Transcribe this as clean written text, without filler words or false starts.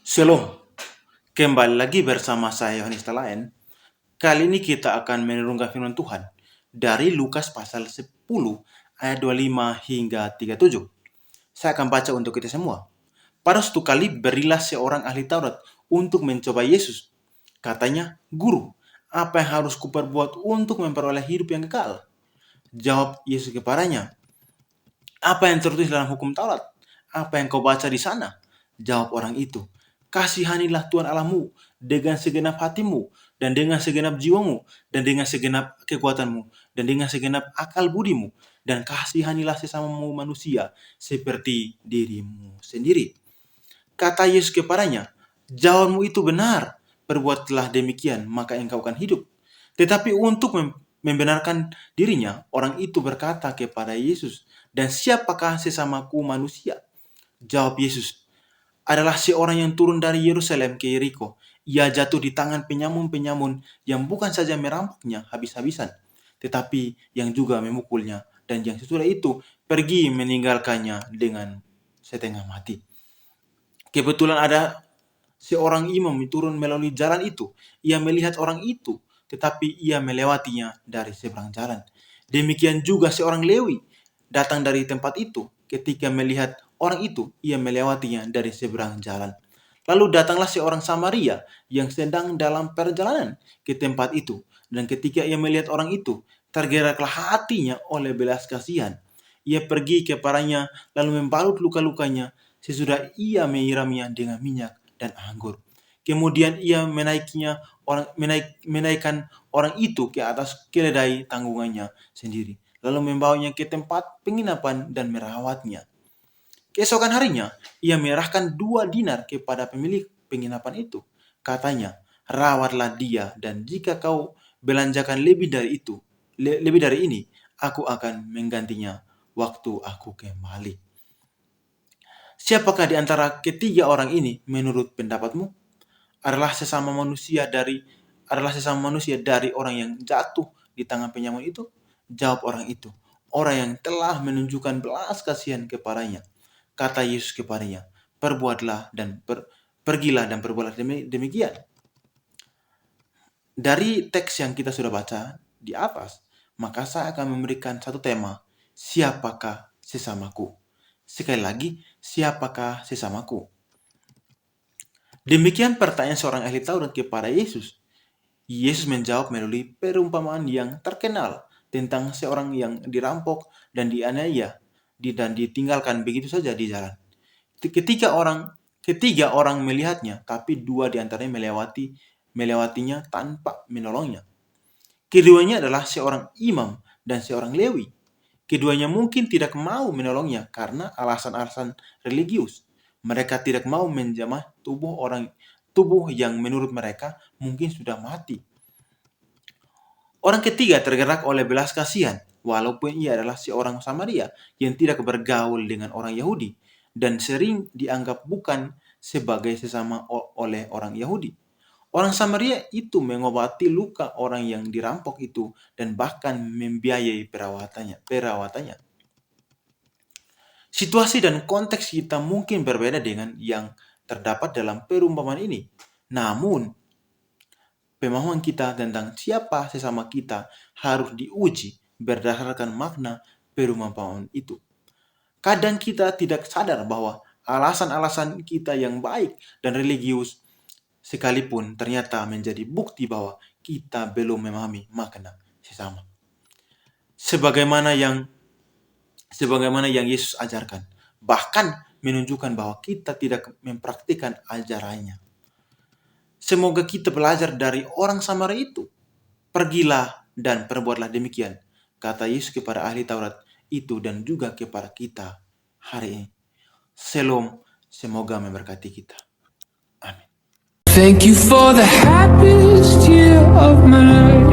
Shalom, kembali lagi bersama saya Yohanes Talaen. Kali ini kita akan merenungkan firman Tuhan dari Lukas pasal 10 ayat 25 hingga 37. Saya akan baca untuk kita semua. Pada suatu kali berilah seorang ahli Taurat untuk mencoba Yesus. Katanya, "Guru, apa yang harus kuperbuat untuk memperoleh hidup yang kekal?" Jawab Yesus kepadanya, "Apa yang tertulis dalam hukum Taurat? Apa yang kau baca di sana?" Jawab orang itu, "Kasihanilah Tuhan Allahmu dengan segenap hatimu, dan dengan segenap jiwamu, dan dengan segenap kekuatanmu, dan dengan segenap akal budimu, dan kasihanilah sesamamu manusia seperti dirimu sendiri." Kata Yesus kepadanya, "Jawabmu itu benar, perbuatlah demikian, maka engkau akan hidup." Tetapi untuk membenarkan dirinya, orang itu berkata kepada Yesus, "Dan siapakah sesamaku manusia?" Jawab Yesus, "Adalah seorang yang turun dari Yerusalem ke Yeriko. Ia jatuh di tangan penyamun-penyamun yang bukan saja merampoknya habis-habisan, tetapi yang juga memukulnya, dan yang sesudah itu pergi meninggalkannya dengan setengah mati." Kebetulan ada seorang imam turun melalui jalan itu. Ia melihat orang itu, tetapi ia melewatinya dari seberang jalan. Demikian juga seorang Lewi datang dari tempat itu. Ketika melihat orang itu, ia melewatinya dari seberang jalan. Lalu datanglah seorang Samaria yang sedang dalam perjalanan ke tempat itu. Dan ketika ia melihat orang itu, tergeraklah hatinya oleh belas kasihan. Ia pergi kepadanya lalu membalut luka-lukanya sesudah ia menyiramnya dengan minyak dan anggur. Kemudian ia menaikkan orang itu ke atas keledai tanggungannya sendiri, lalu membawanya ke tempat penginapan dan merawatnya. Keesokan harinya, ia menyerahkan 2 dinar kepada pemilik penginapan itu. Katanya, "Rawatlah dia, dan jika kau belanjakan lebih dari ini, aku akan menggantinya waktu aku kembali." Siapakah di antara ketiga orang ini menurut pendapatmu? Adalah sesama manusia dari orang yang jatuh di tangan penyamun itu? Jawab orang itu, "Orang yang telah menunjukkan belas kasihan kepadanya." Kata Yesus kepadanya, "Pergilah dan perbuatlah demikian." Dari teks yang kita sudah baca di atas, maka saya akan memberikan satu tema, siapakah sesamaku? Sekali lagi, siapakah sesamaku? Demikian pertanyaan seorang ahli Taurat kepada Yesus. Yesus menjawab melalui perumpamaan yang terkenal tentang seorang yang dirampok dan dianiaya dan ditinggalkan begitu saja di jalan. Ketiga orang melihatnya, tapi 2 di antaranya melewatinya tanpa menolongnya. Keduanya adalah seorang imam dan seorang Lewi. Keduanya mungkin tidak mau menolongnya karena alasan-alasan religius. Mereka tidak mau menjamah tubuh yang menurut mereka mungkin sudah mati. Orang ketiga tergerak oleh belas kasihan, walaupun ia adalah seorang Samaria yang tidak bergaul dengan orang Yahudi dan sering dianggap bukan sebagai sesama oleh orang Yahudi. Orang Samaria itu mengobati luka orang yang dirampok itu dan bahkan membiayai perawatannya. Situasi dan konteks kita mungkin berbeda dengan yang terdapat dalam perumpamaan ini. Namun, pemahaman kita tentang siapa sesama kita harus diuji berdasarkan makna perumpamaan itu. Kadang kita tidak sadar bahwa alasan-alasan kita yang baik dan religius sekalipun ternyata menjadi bukti bahwa kita belum memahami makna sesama. Sebagaimana yang Yesus ajarkan, bahkan menunjukkan bahwa kita tidak mempraktikkan ajarannya. Semoga kita belajar dari orang Samaria itu. Pergilah dan perbuatlah demikian, kata Yesus kepada ahli Taurat itu dan juga kepada kita hari ini. Shalom, semoga memberkati kita. Amin. Thank you for the happiest year of my life.